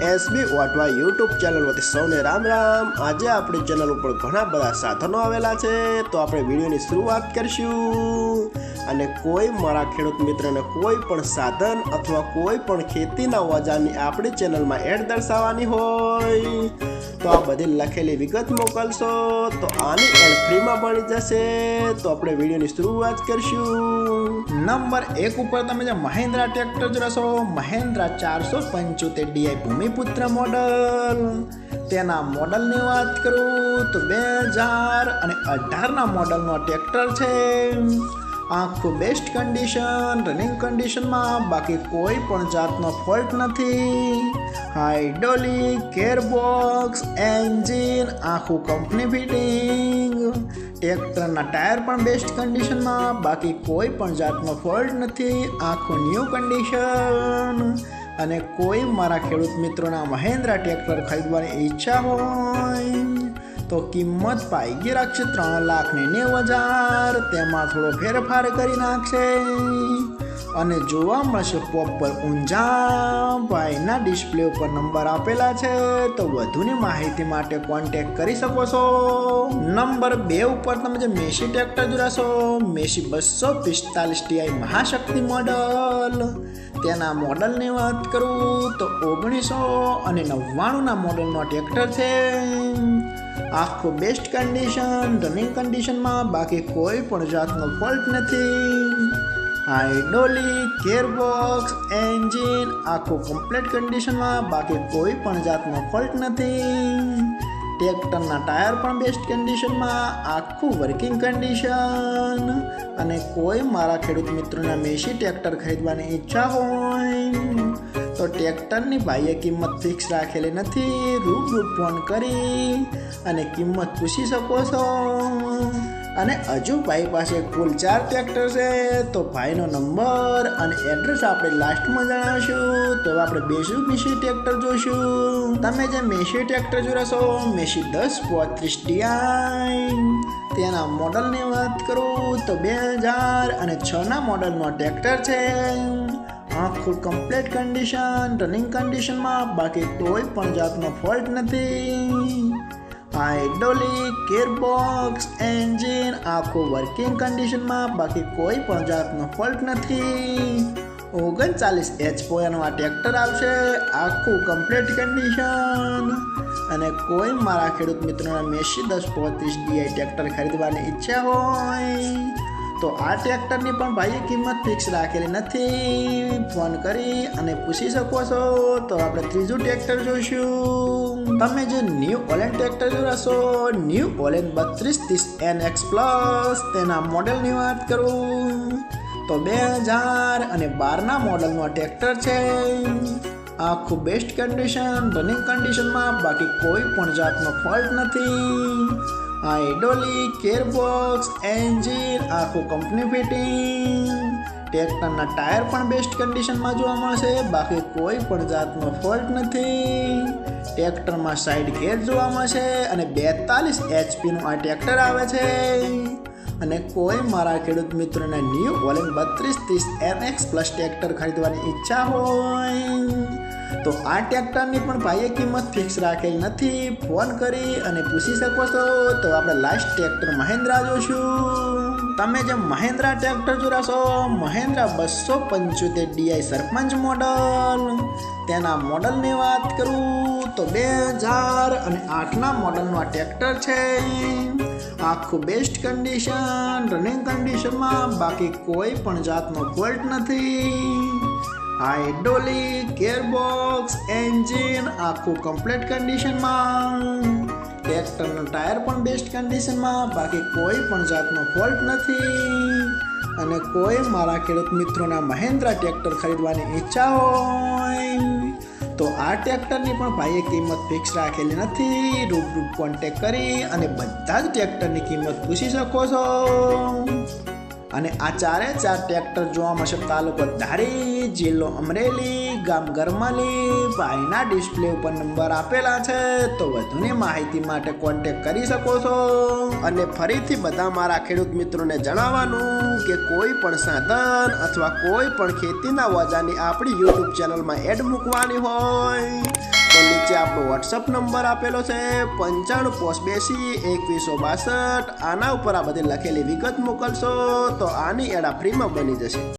SB વાટવા YouTube channel વતી સૌને રામ રામ। આજે આપણી ચેનલ ઉપર ઘણા બધા સાધનો આવેલા છે, તો આપણે વિડીયોની શરૂઆત કરીશું। અને કોઈ મારા ખેડૂત મિત્રને કોઈ પણ સાધન અથવા કોઈ પણ ખેતીના ઓજારની આપણી ચેનલમાં એડ દર્શાવવાની હોય તો આ બધી લખેલી વિગત મોકલશો તો આની એડ ફ્રીમાં મળી જશે। તો આપણે વિડીયોની શરૂઆત કરીશું। નંબર 1 ઉપર તમે જે મહિન્દ્રા ટ્રેક્ટર જોશો, મહિન્દ્રા 475 DI ભૂમિપુત્ર મોડલ। તેના મોડલની વાત કરું તો 2018ના મોડલનો ટ્રેક્ટર છે। આખું બેસ્ટ કન્ડિશન, રનિંગ કન્ડિશનમાં, બાકી કોઈ પણ જાતનો ફોલ્ટ નથી। હાઇડ્રોલિક, ગેરબોક્સ, એન્જિન આખું કંપની ફિટિંગ। ટ્રેક્ટરના ટાયર પણ બેસ્ટ કન્ડિશનમાં, બાકી કોઈ પણ જાતનો ફોલ્ટ નથી। આખું ન્યૂ કન્ડિશન। અને કોઈ મારા ખેડૂત મિત્રોના મહિન્દ્રા ટ્રેક્ટર ખરીદવાની ઈચ્છા હોય તો કિંમત પાઈગી રાખશે 3,90,000। તેમાં થોડો ફેરફાર કરી નાખશે અને જોવા મળશે પ્રોપર ઊંઝા। ભાઈના ડિસ્પ્લે ઉપર નંબર આપેલા છે, તો વધુની માહિતી માટે કોન્ટેક્ટ કરી શકો છો। નંબર 2 ઉપર તમે જે મેસી ટ્રેક્ટર જોશો, મેસી 245 DI મહાશક્તિ મોડલ। તેના મોડલની વાત કરું તો 1999ના મોડલનો ટ્રેક્ટર છે। આખું બેસ્ટ કન્ડિશન, રનિંગ કન્ડિશનમાં, બાકી કોઈ પણ જાતનો ફોલ્ટ નથી। હાઇડ્રોલિક, ગેરબોક્સ, એન્જિન આખું કમ્પ્લીટ કન્ડિશનમાં, બાકી કોઈ પણ જાતનો ફોલ્ટ નથી। ટ્રેક્ટરના ટાયર પણ બેસ્ટ કન્ડિશનમાં, આખું વર્કિંગ કન્ડિશન। અને કોઈ મારા ખેડૂત મિત્રોના મેસી ટ્રેક્ટર ખરીદવાની ઈચ્છા હોય તો ટ્રેક્ટરની ભાઈએ કિંમત ફિક્સ રાખેલી નથી। રૂબરૂ ફોન કરી અને કિંમત પૂછી શકો છો। અને હજુ ભાઈ પાસે કુલ 4 ટ્રેક્ટર છે, તો ભાઈનો નંબર અને એડ્રેસ આપણે લાસ્ટમાં જણાવશું। તો આપણે બેસું મેસી ટ્રેક્ટર જોઈશું। તમે જે મેસી ટ્રેક્ટર જોશો, મેસી 1035 DI। તેના મોડલની વાત કરું તો 2006ના મોડલનો ટ્રેક્ટર છે। આખું કમ્પ્લીટ કન્ડિશન, રનિંગ કન્ડિશનમાં, બાકી કોઈ પણ જાતનો ફોલ્ટ નથી। હાઇડ્રોલિક, ગેરબોક્સ, એન્જિન આખું વર્કિંગ કન્ડિશનમાં, બાકી કોઈ પણ જાતનો ફોલ્ટ નથી। 39 HP આ ટ્રેક્ટર આવશે, આખું કમ્પ્લીટ કન્ડિશન। અને કોઈ મારા ખેડૂત મિત્રોના મેસી 1035 DI ટ્રેક્ટર ખરીદવાની ઈચ્છા હોય તો આ ટ્રેક્ટરની પણ ભાઈએ કિંમત ફિક્સ રાખેલી નથી। ફોન કરી અને પૂછી શકો છો। તો આપણે ત્રીજું ટ્રેક્ટર જોઈશું। તમે જે ન્યૂ ઓલેન્ડ ટ્રેક્ટર જોશો, ન્યૂ ઓલેન્ડ 3230 NX પ્લસ। તેના મોડલની વાત કરું તો 2012ના મોડલનો ટ્રેક્ટર છે। આખું બેસ્ટ કન્ડિશન, રનિંગ કન્ડિશનમાં, બાકી કોઈ પણ જાતનો ફોલ્ટ નથી। હાઇડ્રોલિક, ગેરબોક્સ, એન્જિન આખું કંપની ફિટિંગ। ટ્રેક્ટરના ટાયર પણ બેસ્ટ કન્ડિશનમાં જોવા મળશે, બાકી કોઈ પણ જાતનો ફોલ્ટ નથી। ટ્રેક્ટરમાં સાઈડ ગેર જોવા મળશે અને 42 HPનું આ ટ્રેક્ટર આવે છે। અને કોઈ મારા ખેડૂત મિત્રોને new Holland 3230 NX plus tractor ખરીદવાની ઈચ્છા હોય તો આ ટ્રેક્ટરની પણ ભાઈએ કિંમત ફિક્સ રાખેલી નથી। ફોન કરી અને પૂછી શકો છો। તો આપણે લાસ્ટ ટ્રેક્ટર મહિન્દ્રા જોઈશું। તમે જે મહિન્દ્રા ટ્રેક્ટર જોશો, મહિન્દ્રા 275 DI સરપંચ મોડલ। તેના મોડલની વાત કરું તો 2008ના મોડલનો આ ટ્રેક્ટર છે। આખું બેસ્ટ કન્ડિશન, રનિંગ કન્ડિશનમાં, બાકી કોઈ પણ જાતનો ફોલ્ટ નથી। હાઇડ્રોલિક, ગેરબોક્સ, એન્જિન આખું કમ્પ્લીટ કન્ડિશનમાં। ટ્રેક્ટરનું ટાયર પણ બેસ્ટ કન્ડિશનમાં, બાકી કોઈ પણ જાતનો ફોલ્ટ નથી। અને કોઈ મારા ખેડૂત મિત્રોના મહિન્દ્રા ટ્રેક્ટર ખરીદવાની ઈચ્છા હોય તો આ ટ્રેક્ટરની પણ ભાઈએ કિંમત ફિક્સ રાખેલી નથી। રૂબરૂ કોન્ટેક્ટ કરી અને બધા જ ટ્રેક્ટરની કિંમત પૂછી શકો છો। અને આ 4 ટ્રેક્ટર જોવા મળશે તાલુકો ધારી, જિલ્લો અમરેલી, ગામ ગરમાલી। ભાઈના ડિસ્પ્લે ઉપર નંબર આપેલા છે, તો વધુની માહિતી માટે કોન્ટેક્ટ કરી શકો છો। અને ફરીથી બધા મારા ખેડૂત મિત્રોને જણાવવાનું કે કોઈ પણ સાધન અથવા કોઈ પણ ખેતીના ઓજારની આપણી યુટ્યુબ ચેનલમાં એડ મૂકવાની હોય આપણો વોટ્સઅપ નંબર આપેલો છે 9582 2162. આના ઉપર આ બધી લખેલી વિગત મોકલશો તો આની એડ ફ્રીમાં બની જશે.